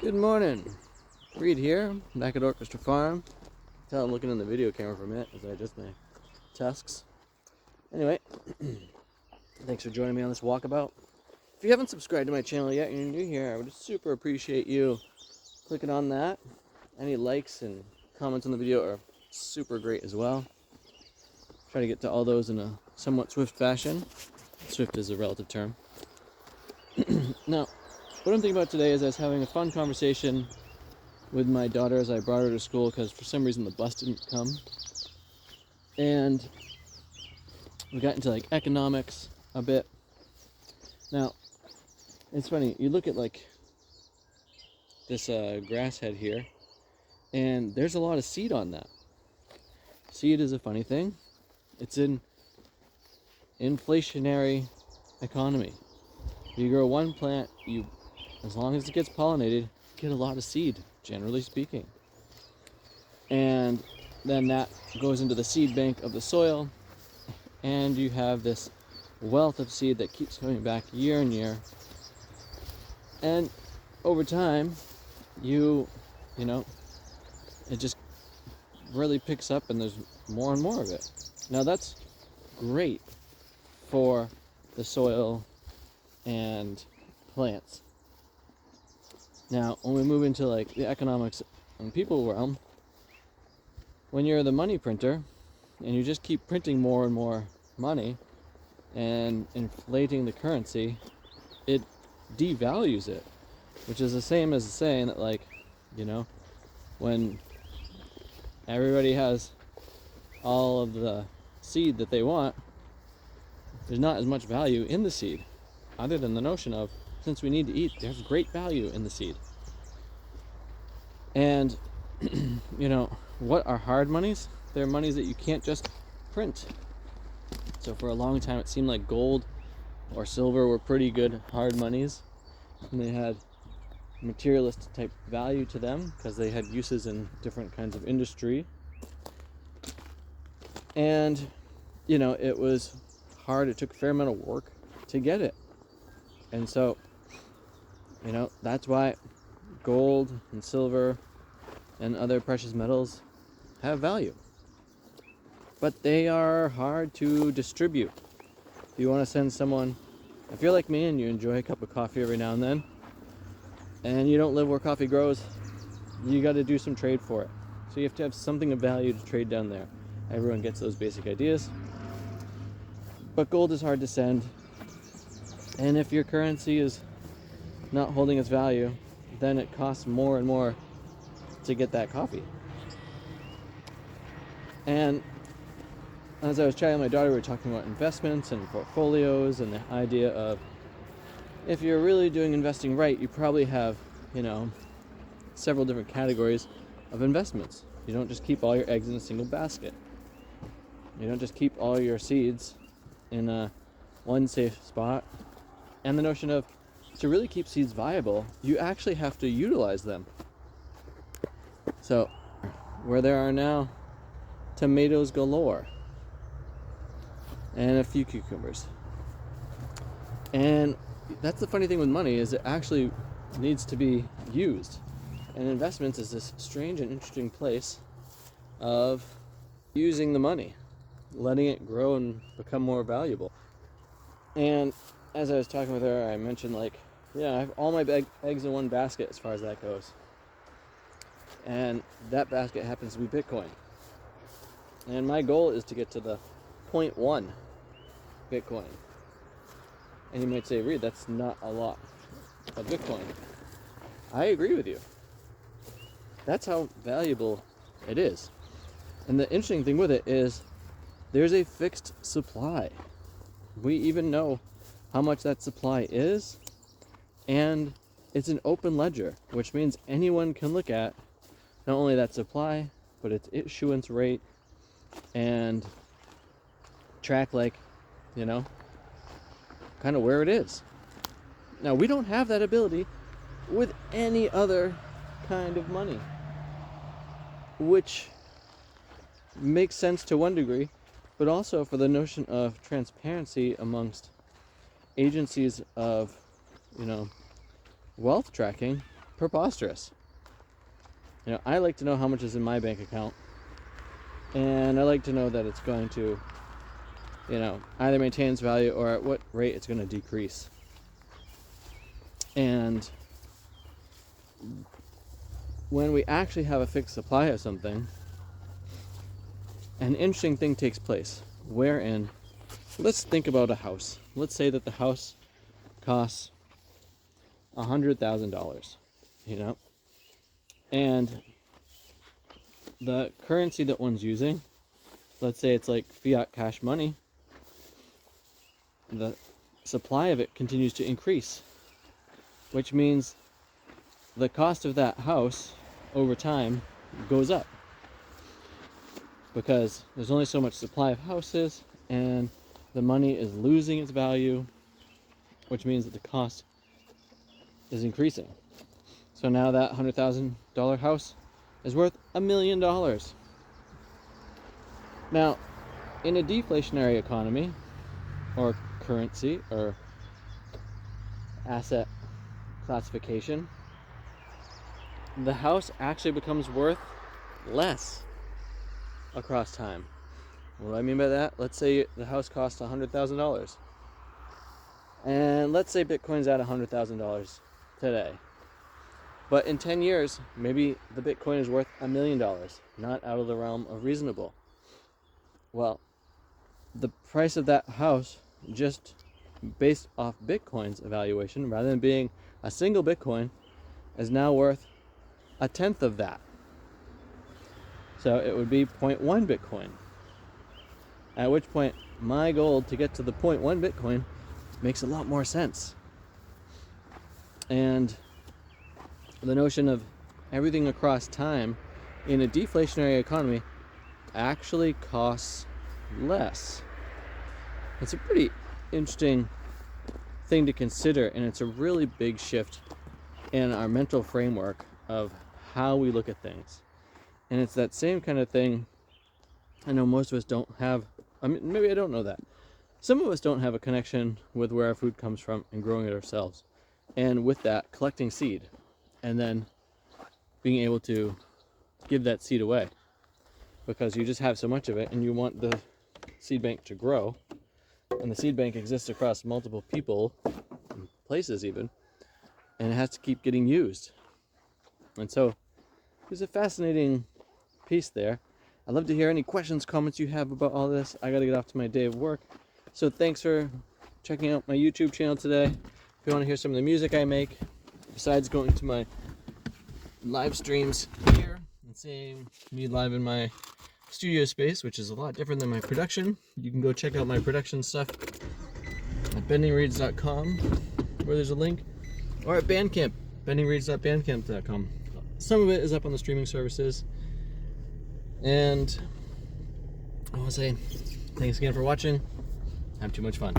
Good morning. Reed here, back at Orchestra Farm. Tell I'm looking in the video camera for a minute as I adjust my tusks. Anyway, thanks for joining me on this walkabout. If you haven't subscribed to my channel yet and you're new here, I would super appreciate you clicking on that. Any likes and comments on the video are super great as well. Try to get to all those in a somewhat swift fashion. Swift is a relative term. Now, what I'm thinking about today is I was having a fun conversation with my daughter as I brought her to school because for some reason the bus didn't come. And we got into like economics a bit. Now, it's funny, you look at like this grass head here, and there's a lot of seed on that. Seed is a funny thing. It's an inflationary economy. You grow one plant, as long as it gets pollinated, you get a lot of seed, generally speaking. And then that goes into the seed bank of the soil, and you have this wealth of seed that keeps coming back year and year. And over time, it just really picks up and there's more and more of it. Now that's great for the soil and plants. Now, when we move into like the economics and people realm, when you're the money printer and you just keep printing more and more money and inflating the currency, it devalues it, which is the same as saying that, like, when everybody has all of the seed that they want, there's not as much value in the seed, other than the notion of, since we need to eat, there's great value in the seed. And, what are hard monies? They're monies that you can't just print. So for a long time, it seemed like gold or silver were pretty good hard monies. And they had materialist type value to them because they had uses in different kinds of industry. And, it was hard. It took a fair amount of work to get it. And so, that's why gold and silver and other precious metals have value. But they are hard to distribute. If you want to send someone, if you're like me and you enjoy a cup of coffee every now and then, and you don't live where coffee grows, you got to do some trade for it. So you have to have something of value to trade down there. Everyone gets those basic ideas. But gold is hard to send. And if your currency is not holding its value, then it costs more and more to get that coffee. And as I was chatting with my daughter, we were talking about investments and portfolios and the idea of, if you're really doing investing right, you probably have, several different categories of investments. You don't just keep all your eggs in a single basket. You don't just keep all your seeds in one safe spot. And the notion of, to really keep seeds viable, you actually have to utilize them. So, where there are now tomatoes galore, and a few cucumbers. And that's the funny thing with money, is it actually needs to be used. And investments is this strange and interesting place of using the money, letting it grow and become more valuable. And as I was talking with her, I mentioned I have all my eggs in one basket as far as that goes. And that basket happens to be Bitcoin. And my goal is to get to the 0.1 Bitcoin. And you might say, Reed, that's not a lot of Bitcoin. I agree with you. That's how valuable it is. And the interesting thing with it is there's a fixed supply. We even know how much that supply is, and it's an open ledger, which means anyone can look at not only that supply, but its issuance rate, and track kind of where it is. Now, we don't have that ability with any other kind of money, which makes sense to one degree, but also for the notion of transparency amongst agencies of, wealth tracking, preposterous. You know, I like to know how much is in my bank account, and I like to know that it's going to, you know, either maintain its value or at what rate it's going to decrease. And when we actually have a fixed supply of something, an interesting thing takes place, wherein, let's think about a house. Let's say that the house costs $100,000, you know, and the currency that one's using, let's say it's like fiat cash money, the supply of it continues to increase, which means the cost of that house over time goes up, because there's only so much supply of houses and the money is losing its value, which means that the cost is increasing. So now that $100,000 house is worth $1 million. Now, in a deflationary economy, or currency, or asset classification, the house actually becomes worth less across time. What do I mean by that? Let's say the house costs $100,000, and let's say Bitcoin's at $100,000 today. But in 10 years, maybe the Bitcoin is worth $1 million, not out of the realm of reasonable. Well, the price of that house, just based off Bitcoin's evaluation, rather than being a single Bitcoin, is now worth 1/10 of that. So it would be 0.1 Bitcoin. At which point, my goal to get to the 0.1 Bitcoin makes a lot more sense. And the notion of everything across time in a deflationary economy actually costs less. It's a pretty interesting thing to consider, and it's a really big shift in our mental framework of how we look at things. And it's that same kind of thing. I know most of us don't have, I mean, maybe I don't know that. Some of us don't have a connection with where our food comes from and growing it ourselves. And with that, collecting seed and then being able to give that seed away, because you just have so much of it and you want the seed bank to grow. And the seed bank exists across multiple people, places even, and it has to keep getting used. And so there's a fascinating piece there. I'd love to hear any questions, comments you have about all this. I gotta get off to my day of work. So thanks for checking out my YouTube channel today. If you want to hear some of the music I make, besides going to my live streams here and seeing me live in my studio space, which is a lot different than my production, you can go check out my production stuff at bendingreeds.com, where there's a link, or at Bandcamp, bendingreeds.bandcamp.com. Some of it is up on the streaming services. And I want to say thanks again for watching. Have too much fun.